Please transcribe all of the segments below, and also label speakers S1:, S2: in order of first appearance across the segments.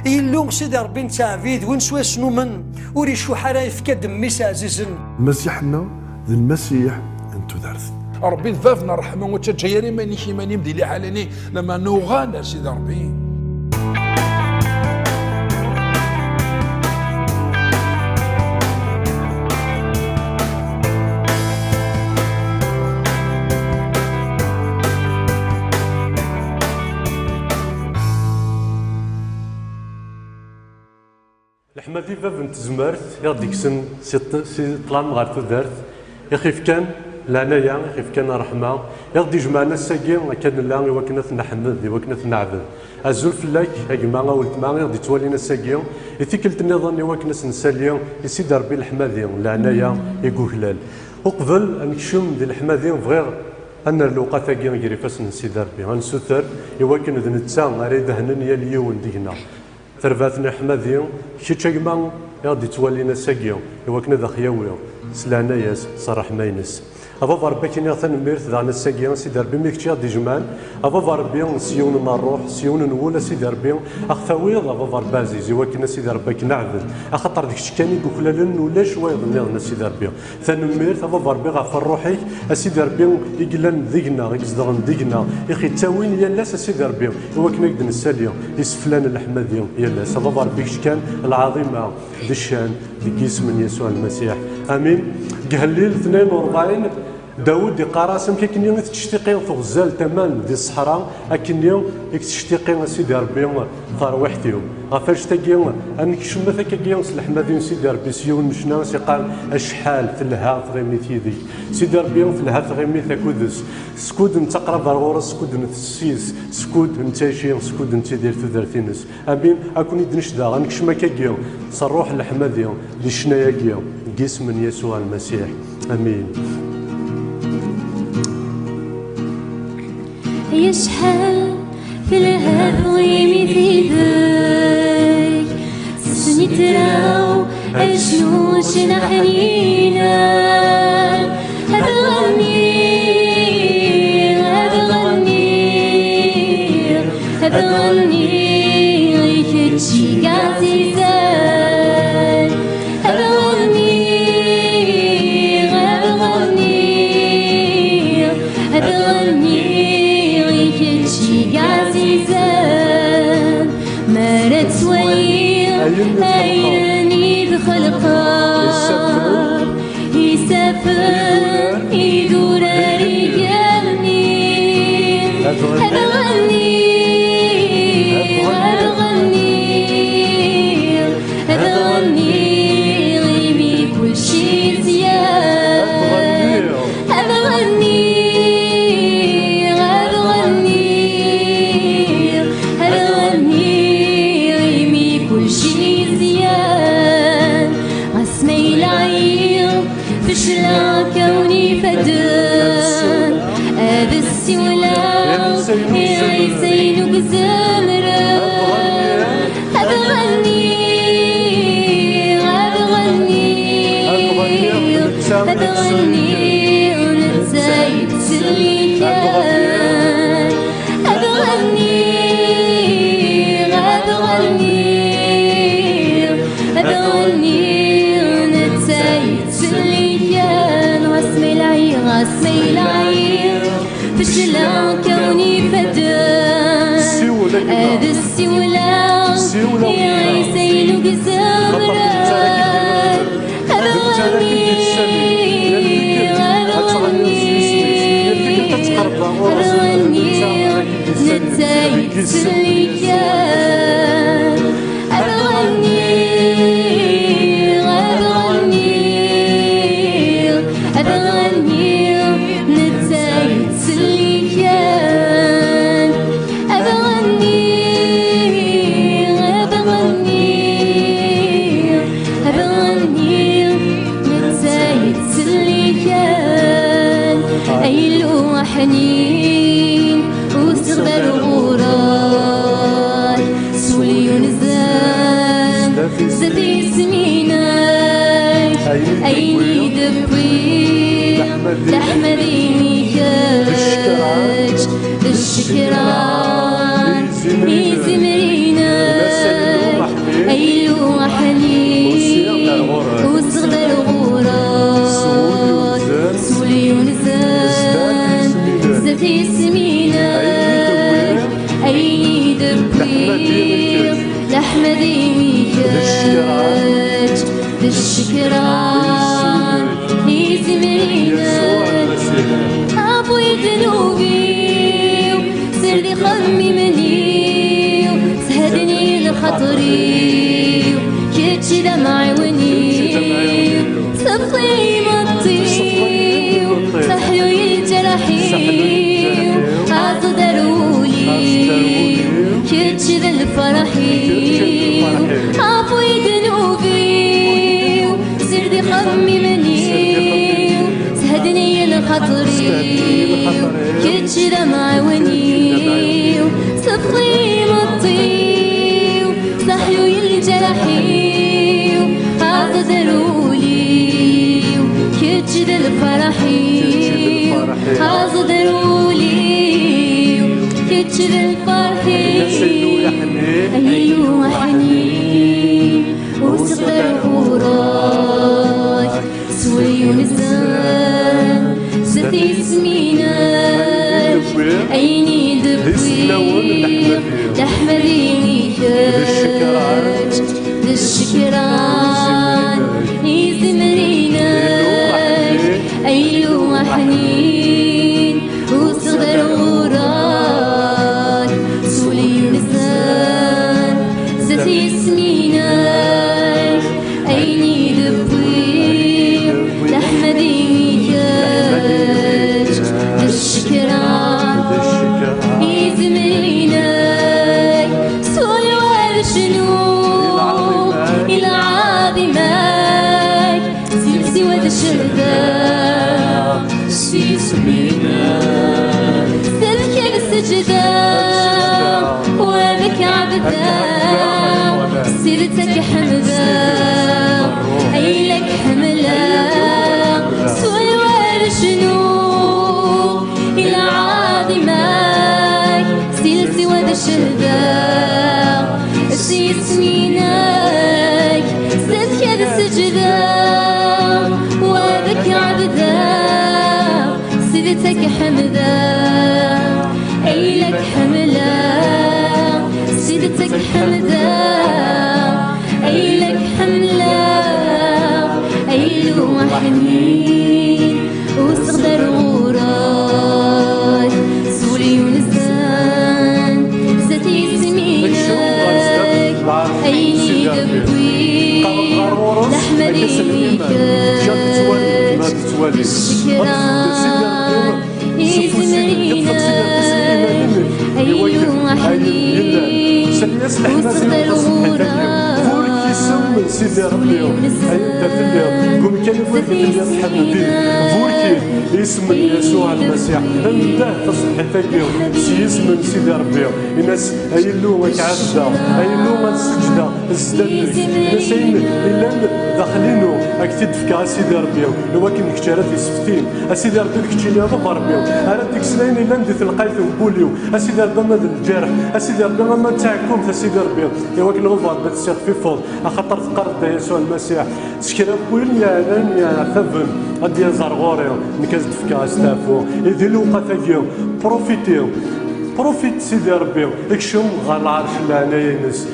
S1: إلو سيدي ربي نتاع فيد وين سوا شنو من وريشو حرا يفكا دميس عزيزا
S2: مسيحنا ذي المسيح انتو دارث
S3: ربي ذافنا رحمه وتجيري ماني كيماني مديلي حالني لما نوغانا سيدي ربي.
S4: الحمادي باب نتزمرت يا ديك سن سي طلام غير تودرت يخيف كان العناية يخيف كان رحمة يغدي جمعنا الساقي كان لا وكنا نحمد وكنا نعبد الزول فلاك هاكما ولتما يغدي توالينا الساقي يتيكلت النظام وكنا نسالي يسيد ربي الحمادي العناية يقوهلال وقبل نكشم ديال الحمادي فغير أن الوقت هاكي غير فاس نسيد ربي غنسوثر يوكن ذ نتسا غير دهنن يا اليوم دينا ترفاتنا حمادي كيتش كما غادي توالينا ساقيو يوكنا ذا خياويو سلانا ياس صراح ماينس افا ربي كيني تنميرت ذا الساقيو سيدي ربي ميكتشي غادي جمال افا ربي سيون الروح سيون نولا سيدي ربي اخثاويض افا ربي عزيز يوكنا سيدي ربي كنعبد اخاطر ديك كاني كوكلالن ولا شويه ظنينا سيدي ربي تنميرت افا ربي غفر روحي سيدي ربي يقلن ذيقنا يقصدغن ذيقنا يخي تاوين يالاس سيدي ربي يوكنا يقدر نساليو يسفلان الحمادي يالاس افا ربي كان العظيمه دشان ديك اسم يسوع المسيح امين. قهليل 42 داود يقرا سم كيكني تشتيقين في غزال تمام ديال الصحراء اكني تشتيقين سيدي ربي فروحتيو غافاش تاكي انكشم ثاكي الحمادي سيدي ربي سيون مشنا سيقال اشحال في الها غيمي تيدي سيدي ربي في الها غيمي ثاكودس سكود نتقرب الغورس سكود نتسيس سكود نتاشي سكود نتدير تدرتينس امين اكون يدنشدا غنكشم كاكي صروح الحمادي دي شناياكي قسم من يسوع المسيح امين.
S5: يشحال في الهضيم في ذاك سني تراو أجنو شنحنينا هذغني يكتشي عزيزان هذغني عزيزان مرت وين عيني الخلقات يسافر يدور رجالني هذغني غيبي كل شي زيان هذغني فشلا كوني فدان هذا السولا يعيسين وقزمرا هذا غني ونتسايد سليكان هذا غني ونتسايد سليكان واسمي العير فشلا كوني فدان هذا السولا يعيسين وقزمران هذا غني نتسايد سليكان هذا غني نتسايد سليكان هذا غني نتسايد سليكان أيلو حنين واستغبر غورات سولي ونزان زادي سميناي أيني دبي لحمدي ميكاج الشكران ميزي مريناي لحمدي كاج بالشكران يزمرينا أبوي ذنوبي سردي خمي مني سهدني لخطري كيتشي دمعي وني صبطي مطي سحلو يجرحي عصدرولي كيتشي ذا الفرحي أبوي ذنوبي سردي خمي مني سهدني لخطري كيتشي دمعي وني صبطي مطي سحلو يجرحي عصدرولي كيتشي ذا الفرحي عصدرولي كيتشي ذا الفرحي أيوة حنين وصغر وراي سوي ونزان ستي سميناك عيني دبي لحمديني كاج بالشكران يزمريناك أيوة حنين وصغر وراي سولي ونزان ستي سميناك عيني دبي لحمديني كاج بالشكران يزمريناك سولي وارشنو العظيماك سلسي وذا الشهداء شي سميناك سلكي السجدة وذاك عبدا سيرتك حمدا أي لك حملا سوى ورشنو العظيماك سلسي وذا الشهداء شي سميناك سلكي السجدة وذاك عبدا سيرتك حمدا أي لك حملا سيرتك حمدا أي لك حملا أي له حنين وصغر وراي سولي ونزان ستي سميناك عيني دبي لحمدي كاج بالشكران يزمرينا أيوة حنين وصغر وراي
S4: سيدي ربي أنت تليق قوم كان يقول لي حبيبي فوركي اسم يسوع المسيح أنت تصحي تليق اسم سيدي ربي الناس أيلو كعبدا أيلو السجدة الزداد الناس إلا داخلينو أكتد فيك سيدي ربي لو كان كتشارات يسفتين سيدي ربي كتشيني هذا ربي أنا ديك سنين إلا نديت القيث وبوليو سيدي ربي ما الجرح سيدي ربي ما تاعكم سيدي ربي إوا كان غوفار بتسير في فوض خاطر فقرت يسوع المسيح سكرا وين يا ثبن غادي يزرغوري نكاز دفكا استافو يديروا قتاكيو بروفيت سيدي ربي اكشم غال العرش العناية نس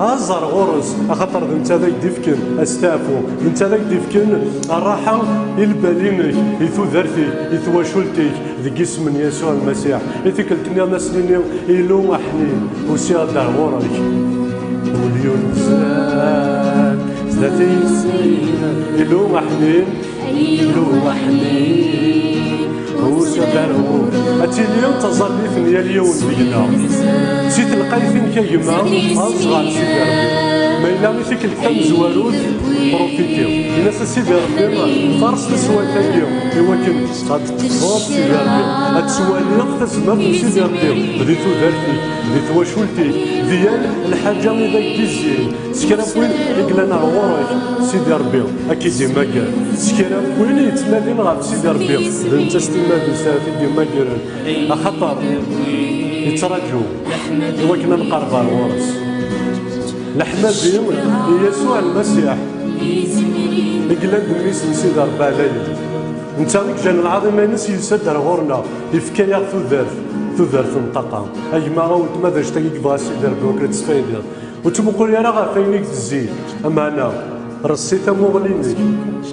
S4: أزر غرز خاطر انت ذاك ديفكن استافو انت ذاك ديفكن الراحة البالينك يثو ذرتك يثو شلتك ذيك اسم يسوع المسيح يثكلتني الناس مني يلو حنين وسيا دار غورك وليون زاد زدتي يلو حنين يلو حنين وسدارو أتي اليوم تظليتني اليوم بينا سيت القايثين كيما أصغر سيدي ربي ما إلا مثيك الكتاب زوالوت بروفيتيو الناس سيدي ربي فرص تسوى اليوم إوا كن قد تصوب سيدي ربي أتسواليق تسمى سيدي ربي بديتو ذرتي بديتو وشولتي ديال الحاجة اللي ذاك ديزيان سكرا وين يقلنا غورك سيدي ربي أكيد ديما قال سكرا وين يتنادين غير سيدي ربي انت ستيما بساتي ديما قالن خاطر يتراجعوا إوا كنا نقرب على الورث لحمدي يسوع المسيح يقلد الناس سيدي ربي عليا انت ذيك جان العظيم الناس يسدر غورنا يفكا ياخذ ذرف نطاقه اي ما غاود ماذا اشتاق يبغى سيدي ربي وكرا تسفايدر وتمقول يا راه فينك تزيد اما انا رصيت مغلينك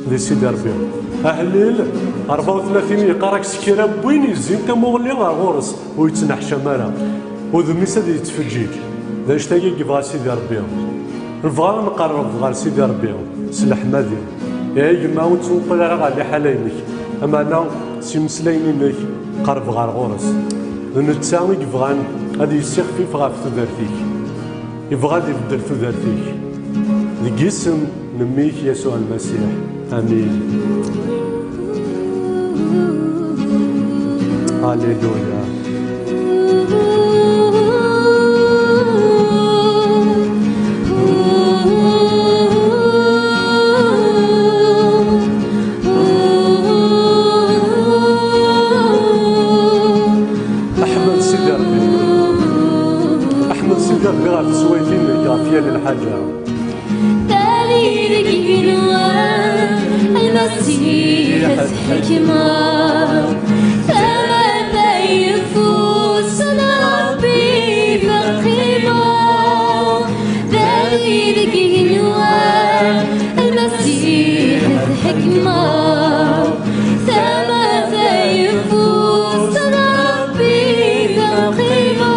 S4: دي سيدي ربي اهليل 34 يقراك سكيره بوين يزين تمغلي غورس ويتنحشى مالا وذميس هذا يتفجيك داش تاقي يبغى سيدي ربي نبغى نقرب غير سيدي ربي سلح مادي يا يما وتنقل راه غادي حالينك اما انا سي مسلاينينك قرب غير غورس نتا يبغى غادي يستخفف غير في تدارتيك يبغى غادي يبدل في تدارتيك ديك اسم نميك يسوع المسيح امين هاليلويا احمد سيدي ربي احمد سيدي ربي غير سويتين كافيه للحاجه
S5: تاريخ الجنوان المسيح الحكمة ثمة يفوز ربي فخيمة تاريخ الجنوان المسيح الحكمة ثمة يفوز ربي فخيمة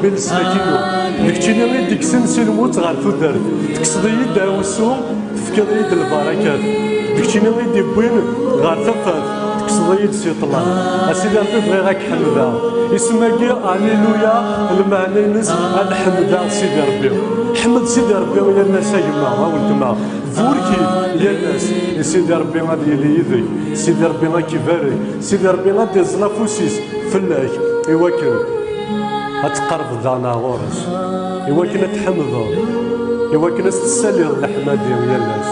S4: ربي السلاكينو ديك غير ديك سنسي الموت غير تودر تكسض يد وسو تفكر يد البركات ديك غير دي بوين غير تفات تكسض يد سي طلع اسيدي ربي بغي غاك حمدا يسمى كي هاليلويا المعنى نس هذا حمدا سيدي ربي حمد سيدي ربي ويا الناس يما ولدما فوركي يا الناس سيدي ربي غادي يلي يدي سيدي ربي غا كيفاري سيدي ربي غادي يزلا فوسيس فلاك ايواكن أتقرب دانا غورس إواكن تحمضو إواكن تسالي الرحمة ديال الناس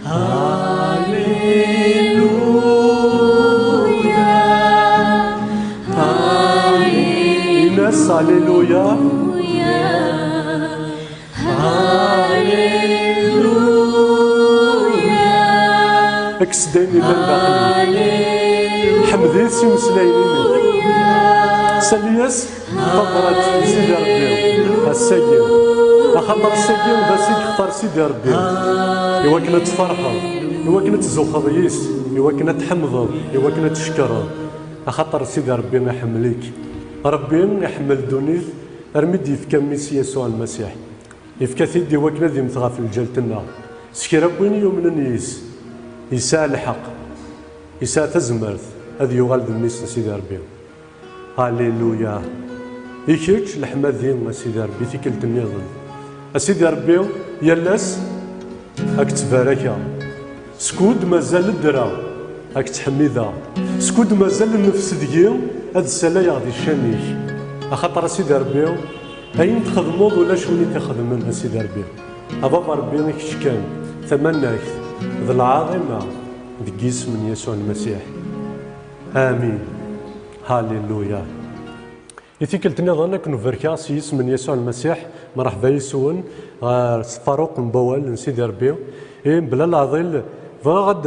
S4: هاليلويا الناس هاليلويا اكسديني لنداخل حمدي سيمسلايني سالياس فطرت سيدي ربي الساقين اخطر الساقين بس يختار سيدي ربي ايوا كنا تفرحوا ايوا كنا تزوخض يس ايوا كنا تحمضوا ايوا كنا تشكروا اخطر سيدي ربي يحمليك ربي يحمل دونيت ارميد يفكا ميسي يسوع المسيح يفكا ثيدي وكنا ذي مثغى في الجلتنا سكرا وين يومنا نيس يساء الحق يساء تزمرت هذا يغال ذميس سيدي ربي هاليلويا يكيك الحمد ذين سيدي ربي تيكلت النظام سيدي ربي يلاس هاك تباركا سكود مازال الدرا هاك تحميدا سكود مازال النفس ديال هاد السلا يغدي الشانيك اخاطر سيدي ربي اين تخدموض ولا شوني تخدمن سيدي ربي ابابا ربي كيش كان تمناك ذا العظيمه ذي اسم يسوع المسيح امين هاليلويا يتيكلت نظن كنو فركا سي اسم يسوع المسيح مرحبا يسون فاروق مبوال سيدي ربي بلا العظيل فغد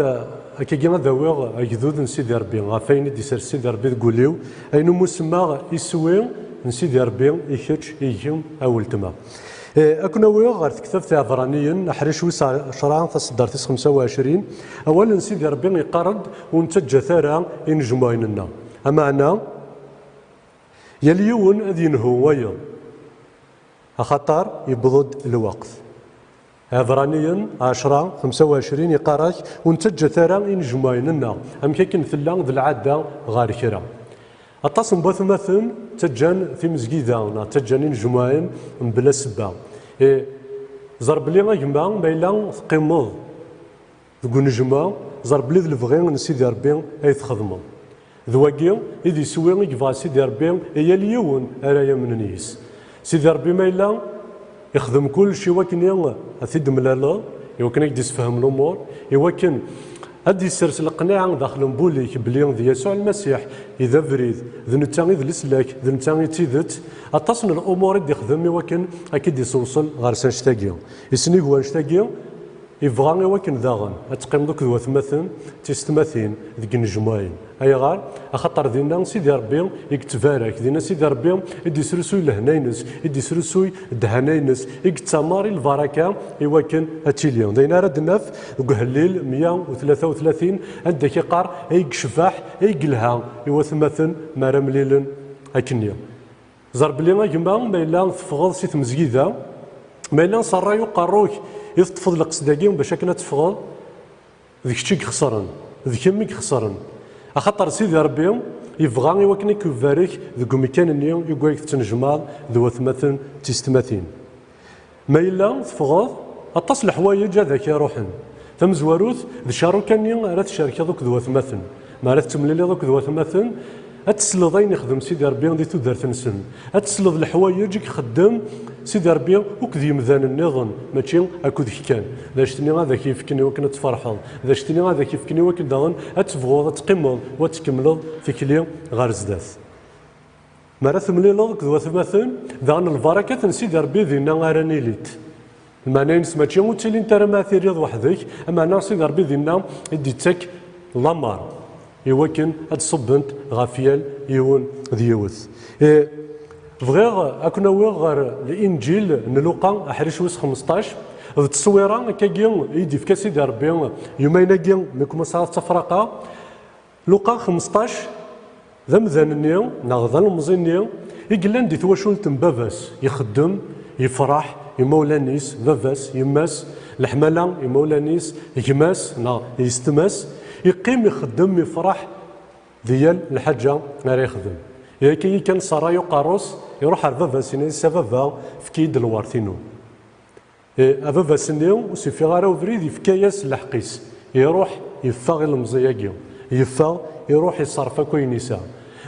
S4: كي غادا ويغ اكذود سيدي ربي غافين ديسر سيدي ربي تقوليو اينو مسمى يسوي نسيدي ربي يكتش يجيم اولتما اكنا ويغ غير كتاب عبرانيا حريش وسع شرعا تصدرتيس 25 اولا نسيدي ربي يقرض ونتجا ثارا ينجمعين لنا معنا يليون اذين هو ويا خطر يبضد الوقت عبرانيا 10 25 يقراك ونتجا ثارا ينجمعين لنا ام كيكن ثلا ذي العاده غير كرا التصم بثمثن تجان في مزقيدة تجانين جمعين بلا سبا زرب لي غيما ما إلا تقيمض تقول نجمع زرب لي الفغين نسيدي ربي أي تخدمو ذواكي إذا يسوي يكفى سيدي ربي هي اليون أرايا من نيس سيدي ربي ما إلا يخدم كل شيء وكن أثيد ملالا يوكن يقدس فهم الأمور يوكن هادي يسرس القناعة داخل نبوليك بلي ذي يسوع المسيح إذا بريد ذي نتاغي ذي السلاك ذي نتاغي تيدت أتصن الأمور اللي يخدم وكن أكيد يسوصل غير سنشتاقيا يسني هو نشتاقيا يبغى وكن ذاغن أتقيم دوك ذو ثمثن تيستماثين ذيك النجمعين أي غار أخطر دينا سيدي ربي يكتبارك دينا سيدي ربي يدي سرسوي لهناينس يدي سرسوي دهناينس يكتماري البركة يوكن أتيليون دينا رد نف هليل 133 عندك يقار أي شفاح أي قلها يوا ثمثن مرام ليلن أكنيا زرب لي غيما ما إلا تفغض سي تمزكيدا ما إلا صرايو قاروك إذا تفضل القصداقين باش كنا تفغض ذيك الشيء خسرن ذيك يمك خسرن أخطر سيدي ربي يبغى يوكني كيفارك ذوك مكان اليوم يقولك تنجمع ذو ثمثن تيستماثين ما إلا تفغض أتصل حوايج هذاك يروحن ثم زواروث ذي شارو كان يوم راه تشارك ذوك ذو ثمثن ما راه تملي ذوك ذو ثمثن أتسلضين يخدم سيدي ربي دي تودر تنسن أتسلض الحوايج يخدم سيدي ربي وكذي مذان النظام ماشي اكو ذيك كان ذا شتني هذا كيفكني وكنا تفرحوا ذا شتني هذا كيفكني وكن داغن اتفغوض تقمض وتكملض في كلي غير زداث مرا ثمليلض كذا ثمثن داغن البركه سيدي ربي دينا غاراني ليت المعنى نسمع شي وتسيلي انت راه ما ثيريض وحدك اما انا سيدي ربي دينا يدي تك لامار يوكن هاد صبنت غافيال يون ديوث بغيغ اكنا غير الانجيل نلوقا احريش ويس 15 التصويره كاكي يدي في كاسيدي ربي يومين ميكم صارت تفرقه لوقا 15 ذا مذانني ناغذا المزيني يقلان دي تواشولت باباس يخدم يفرح يمولانيس باباس يماس الحماله يمولانيس يكماس يستماس يقيم يخدم يفرح ديال الحاجه ناري يخدم كي كان صرايو قاروس يروح على بابا سيني سبابا في كيد الوارثينو بابا سينيو وسيفي غارا وفريد يفكاياس الحقيس يروح يفاغ المزياكيو يفاغ يروح يصرف كوين نساء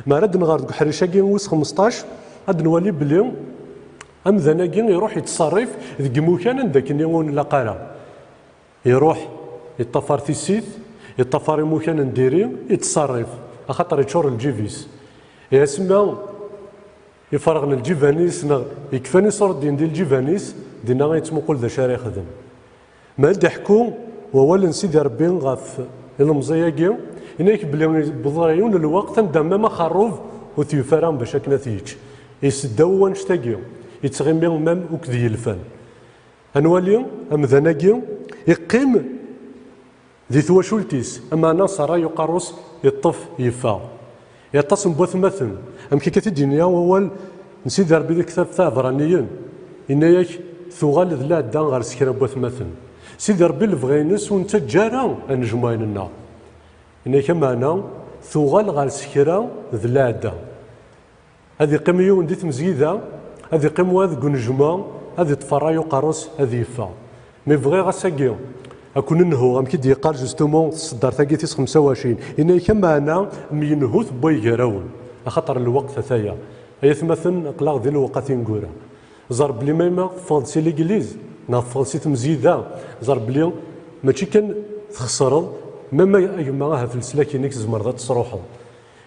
S4: ما رد نغارد حريشاكي ويس 15 غاد نولي بلي امذاناكي يروح يتصرف ذيك مكان عندك نيون لاقارا يروح يطفر تيسيت يطفر مكان نديري يتصرف خاطر يشور الجيفيس يسمى يفرغ الجيفانيس يكفاني صور دين ديال الجيفانيس دينا غيتمقل ذا شاري يخدم ما ضحكوا وولا سيدي ربي غاف المزياقي إنك بلي بضريون الوقت ندم ما خروف وتيفران باش أكنا تيج يسدوان شتاقي يتغمي مام وكذي الفن أنوالي أمذناقي يقيم ذي ثواشولتيس أما نصر يقرص يطف يفا يتصم بوثمثن أم كي كتدينيا وول نسيد ربي ذيك ثلاثة برانيين إناياك ثغال ذلا دان غير سكرا بوثمثن سيدي ربي الفغينس ونتا جارا نجمعين النار إناياك معنا ثغال غير سكرا ذلا دا هذه قيميون دي تمزيدة هذه قيموا هذا نجمع هذه تفرا يقرص هذه يفا مي فغي غاساكي أكون نهو غام كي ديقار جوستومون الصدار تاكيتيس 25 إنا كان معنا مينهو ثبوي كراون خاطر الوقت ثايا هي ثمثن أقلاق ديال الوقت نقورا زار بلي مايما فونسي ليكليز نا فونسي تمزيدا زار بلي ماشي كان تخسر ماما يما في السلاكينيك زمر تصروحو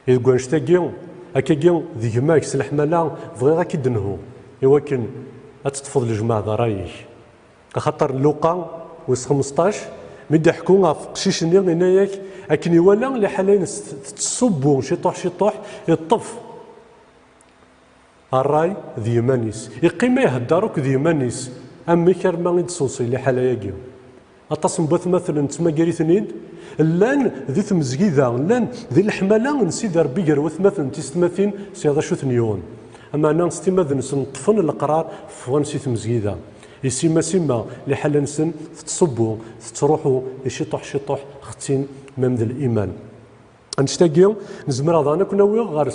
S4: إذا كون شتاكي هكاكي ديما سلاح مالا فغي غاكي دنهو إوا كان أتطفض الجماعة رايك خاطر اللوقا ويس 15 مدي حكونا في قشيش نير هناياك لكن يولا لحالين تصبوا شطوح يطف الراي ذي مانيس يقيم يهدروك ذي مانيس امي كرما يتصوصي لحالاياكي اتصم بث مثلا تما قري ثنين لان ذي تمزكيذا لان ذي الحماله نسيد ربي قروث مثلا تيستماثين سياضا شو ثنيون اما انا نستماذ نطفن القرار فغنسي تمزكيذا يسيما سيما لحال نسن تصبوا تروحوا شطوح ختين مام ذا الايمان نشتاقيو نزمر هذا كنا ويا غير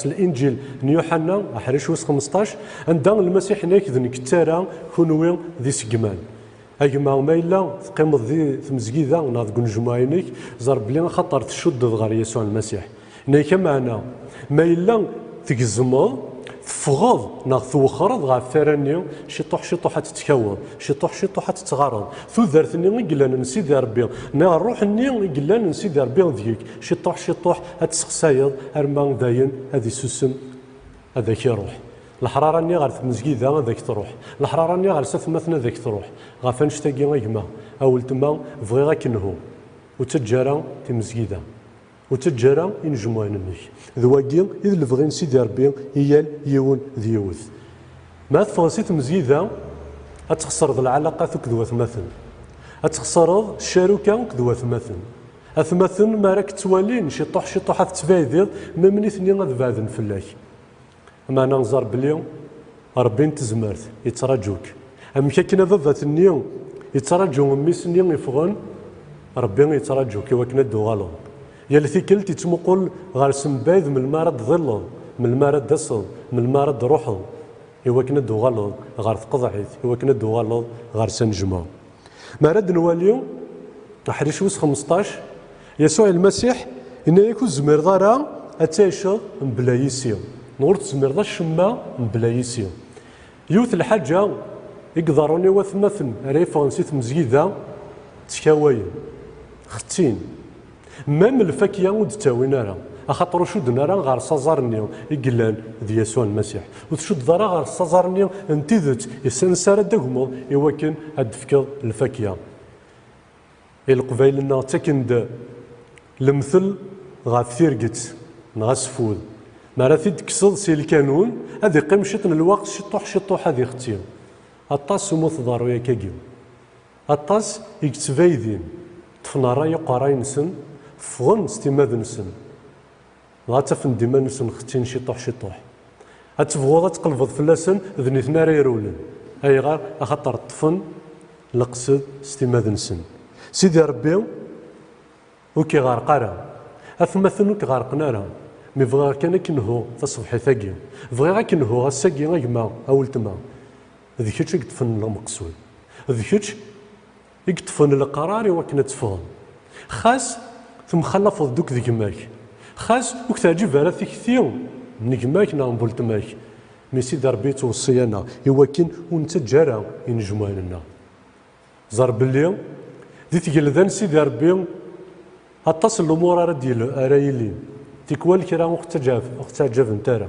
S4: الانجيل نيوحنا حريش ويس 15 عندنا المسيح هناك ذن كتارا كونوا ذي سقمان اجمع ما الا تقيم ذي تمزكيذا وناض نجمعينيك زار بلي خطر تشد غير يسوع المسيح هناك معنا ما الا تقزمو تفغض ناغ توخرض غا ثراني شطوح تتكون شطوح تتغرض ثوذرتني قلنا نسيد ربي نا الروح ني قلنا نسيد ربي ذيك شطوح تسخسايض ارما داين هذه سوسم هذاك يروح الحراره ني غير تمزكيذا هذاك تروح الحراره ني غير مثلا ذاك تروح غا فنشتاقي غيما اول تما فغي غاك نهو وتجارا تمزكيذا وتجارا ينجموين النك ذواقي إذ الفغين سيدي ربي إيال يون ذيوث ما تفغسيت مزيدة أتخسر العلاقة كذوة مثل أتخسر الشاروكة كذوة مثل أثمثل ما راك توالين شطوح تتفايديض ما من اثنين غاد بعدن فلاك أما أنا نزار بليون ربي تزمرت يتراجوك أم كنا ضد النيون يتراجو ميس نيون يفغن ربي يتراجوك وكنا دوغالو يا الثيكل تتمقل غير سمباذ من المارد ظلل من المارد دصل من المارد روحل إوا كنا دوغالض غير تقضعيت إوا كنا دوغالض غير سنجمع ما رد نواليو حريش ويس 15 يسوع المسيح إن يكون زمير ضارا أتاشا بلا يسيو نور تزمير ضا الشما بلا يسيو يوث الحاجة يقدروني وثمثن ريفا نسيت مزيدة تكاوين ختين مام الفاكية ود تاوينا راه اخاطر شدنا راه غير صازرني يقلان ديال يسوع المسيح وتشد راه غير صازرني انتذت يسنسار دغمو يوكن هاد فكر الفاكية القبيل لنا تكند المثل غافيرقت نغسفود ما راه تكسل سي الكانون هذه قمشت الوقت شطوح هذه اختي الطاس موث ضارو يا كاكيو الطاس يكتفايدين طفنا راي قراي نسن فغن ستيماد نسن غاتفن ديما نسن ختين شطوح هتفغوض تقلبض فلاسن ذني ثنا يرولن اي غير اخطر الطفن لقصد ستيماد نسن سيدي ربي وكي غارقارا اثمثن وكي غارقنا راه مي فغا كان كنهو تصبحي ثاقي فغا كنهو غاساقي غيما اول تما ذيك يكتفن المقصود ذيك يكتفن القرار وكنا تفهم خاص ثم خلفض دوك ذيك ماك خاص وكتعجب على ذيك ثيوم نجماك نعم بولتماك مي سيدي ربي توصينا يوكن ونتا جارا ينجموا لنا زار بلي دي تقلدان سيدي ربي اتصل الامور رايلين تيكوال كرا اختجاف نتارا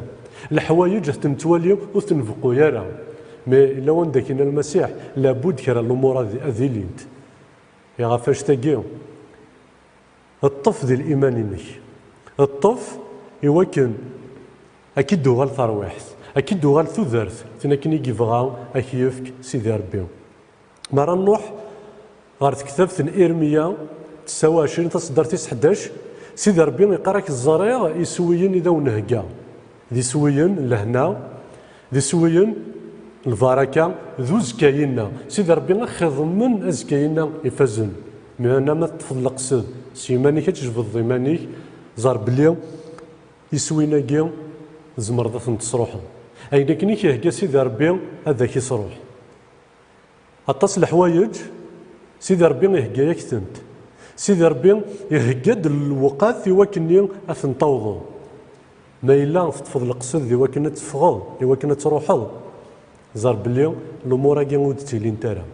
S4: الحوايج تنتواليو وتنفقوا يارا مي الا وندك المسيح لابد كرا الامور هذه لينت يا غافاش تاقيو الطف ذي الإيمان إنك الطف يوكن أكيد دوغال ثروحت أكيد دوغال ثوذرت تنكني يبغى أكيفك سيدي ربي مرة نروح غير كتاب إرميا 29 تصدر 11 سيدي ربي يقراك الزرير يسويين إذا ونهجا ذي سويين لهنا ذي سويين البركة ذو زكاينا سيدي ربي خضمن أزكاينا يفزن من أنا ما تفضل قصد سيماني كتجبد ضمانيك زار بلي يسوينا كي زمرضة تصروحه أين كني كيهكا سيدي ربي هذا كيصروح أطاس الحوايج سيدي ربي يهكا يكتنت سيدي ربي يهكا الوقات يوكني أثنطوضو ما إلا تفضل قصد ذي وكنا تفغض ذي وكنا تروحض زار بلي الأمور كي ودتي لي نتارا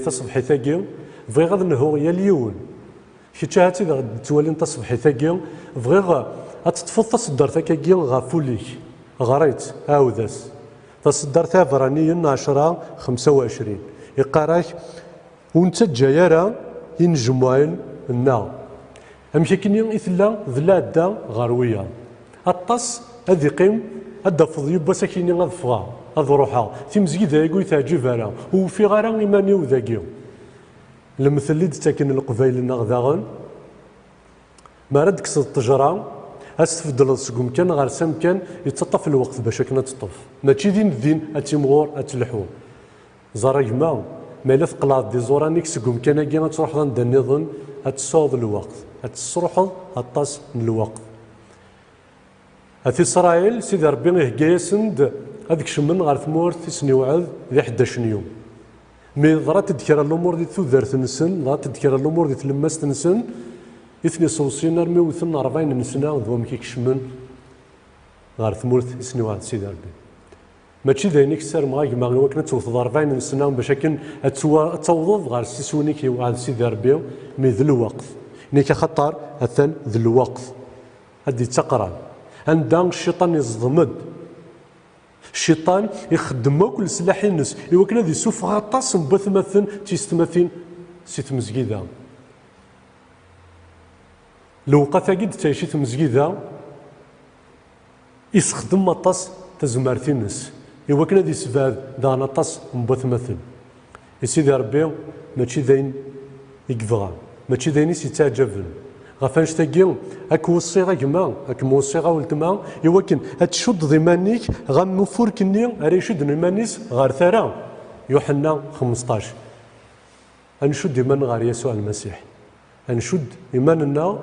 S4: تصبحي ثاقي بغي غاد نهو يا اليون كي هاتي توالي نتا صبحي ثاقي بغي غتطفض تصدر ثاكي غافوليك غريت عاوداس تصدر ثافرانيين 10 25 يقراك وانت جايرة ينجمعين النار أمشي كني إثلا ذلا دا غروية الطاس هذي قيم هذا فضي بس كيني غضفها هذا روحها في مزيد يقول تعجب أنا وفي غير إيماني وذاكيو المثل اللي تاكن القبائل النغذاغن ما رد كسر التجرة استفدل السقوم كان غير سام كان يتطف الوقت باش كنا تطف ماشي دين الدين اتيمغور اتلحو زرايما ما الا ثقلات دي زورانيك سقوم كان كي تروح عند النظام اتصوض الوقت اتصرح الطاس من الوقت في اسرائيل سيدي ربي يهكا سند هذيك شمن غير ثمور تسني وعد ذي 11 يوم مي ضرات تذكر الامور دي ثوذرت نسن ضرات تذكر الامور دي تلمست نسن إثني صوصين رمي وثن 40 سنة وذوم كيكشمن غير ثمورث سني واحد سيدي ربي ماشي ذاينيك سار ماغي ماغي وكنا توصل 40 سنة باش كن توظف غير سيسونيك واحد سيدي ربي مي ذا الوقت نيك خطر أثن ذا الوقت هادي تقرا عندنا الشيطان يصدمد الشيطان يخدم كل سلاح الناس يوكنا ذي سوف غطاس بث مثل تيستمثين سيت مزكيدا لو قاثاكيد تعيشي تمزكيدا يستخدم مطاس تزمارتينس يوكنا ذي سباد دانا طاس مبث مثل يسيدي ربي ماشي ذاين يكفغا ماشي ذاين يتعجبن غافانش تاكي هاك وصيغه كما هاك موصيغه ولتما يوكن هتشد ضمانيك غنفور كني راه يشد المانيس غير ثرى يوحنا 15 غنشد ايمان غير يسوع المسيح غنشد ايماننا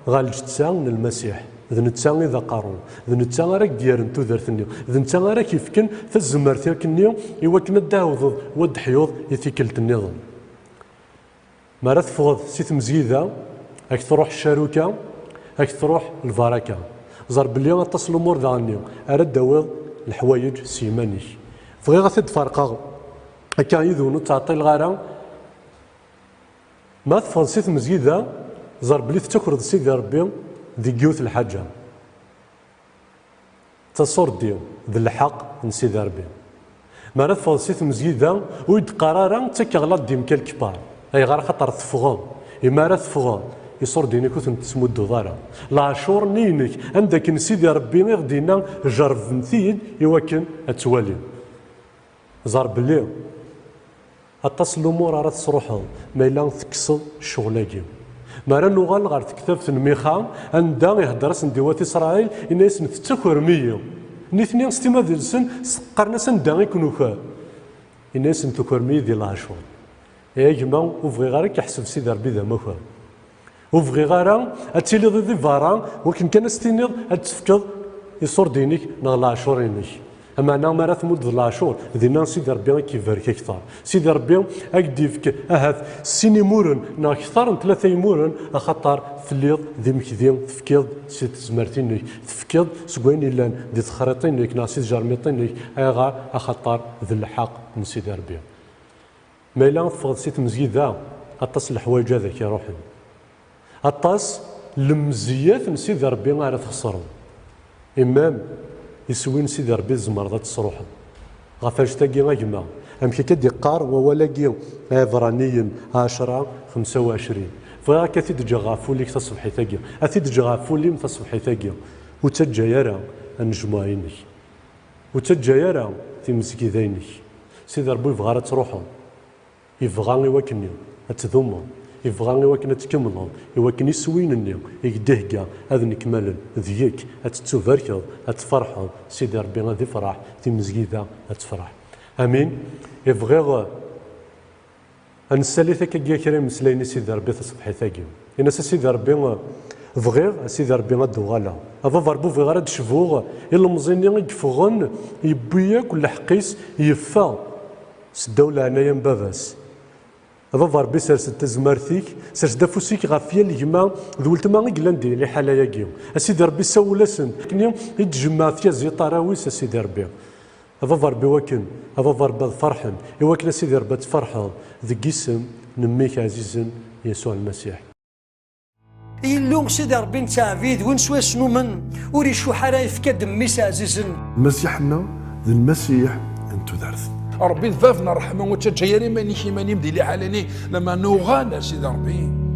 S4: غير الجتسا من المسيح ذا نتا اذا قارون ذا نتا راك ديال تودرتني ذا نتا راه كيفكن فالزمرتي كني يوكن الداوض ود حيوض يثيكلت النظام ما راه تفوض سيت مزيده هاك تروح الشاروكه هاك تروح البركه زار بلي غطاس الامور داغني اراد داوض الحوايج سيمانيك بغي غتد فرقه هكا يذونو تعطي الغاره ما تفوض سيت مزيده زار بلي تكرد سيدي ربي ذي قيوت الحاجه تصور ديو ذي الحق من سيدي ربي ما راه تفوض سيت مزيده ويد قرارا تكغلط ديمكا الكبار اي غير خاطر تفغض اما راه تفغض يصور دينك وتسمدو ضارا العاشور نينك عندك نسيدي ربي غدينا جرب مثيد يوكن اتوالي زار بلي اتصل الامور راه تروحها ما الا تكسل شغلاكي ما راه نوغال غير تكتب في الميخا عندها يهضر سنديوات اسرائيل ان اسم تتكر 100 نيثني ستيما ديال السن سقرنا سندا يكونوا فا ان اسم تكر 100 ديال العاشور يا جماعه وفغي غير كيحسب سيدي ربي ذا ما فهم وفغي غير اتيلي ضد فاران ولكن كان استنيض تفكض يصور دينك نغ العاشورينك اما انا ما راه تمد العاشور دينا سيدي ربي كيبارك اكثر سيدي ربي اكديفك اهات سيني مورن نا اكثر من 3 مورن خاطر فليض ذي مكذين تفكيض سيت زمرتينك تفكيض سكوين لان دي تخريطينك نا سيت جارميطينك ايغا خاطر ذي الحق من سيدي ربي ما الا فغد سيت مزيده اطاس الحوايج هذاك يا روحي اطاس المزيات من سيدي ربي غير تخسرهم امام يسوين سيدي ربي الزمرضه تصروح غافاش تاكي غاكما امشي كدي قار وولاكي عبرانيين 10 25 فراك أثيد جغافو ليك تصبحي ثاقيا أثيد جغافو ليم تصبحي ثاقيا وتجا يرى النجمعينك وتجا يرى في مسكيذينك سيدي ربي يبغى تروحوا يبغى يوكني أتذمر يبغى يوكن تكمل يوكن يسوينني يقدهكا هذا نكمل ذيك أتتبارك أتفرح سيدي ربي غادي يفرح في مسكيذا أتفرح امين يبغى نسالي كيا كريم مسلايني سيدي ربي تصبحي ثاقي انا سيدي ربي بغير سيدي ربي غدوغالا افا فاربو في غير تشفوغ الا مزيني يفغن يبيا كل حقيس يفا سداولا انايا باباس افا فاربي سرس تزمارتيك سرس دافوسيك غافيا الجما ذولت ما غيلاندي لي حالايا كيو سيدي ربي سولاسن كنيوم يتجمع فيا زي طراويس سيدي ربي افا ربي وكن افا ربي فرحا يوكن سيدي ربي تفرحا ذك اسم نميك عزيزا يسوع المسيح
S1: يلوم سيدي ربي نتا فيد وين سوا شنو من وري شو حرايف كدميس عزيزا
S2: مسيحنا ذي المسيح انتو دارث
S3: ربي ذافنا رحمه وتجيري ماني كيما نمدي لي حالني لما نوغانا سيدي ربي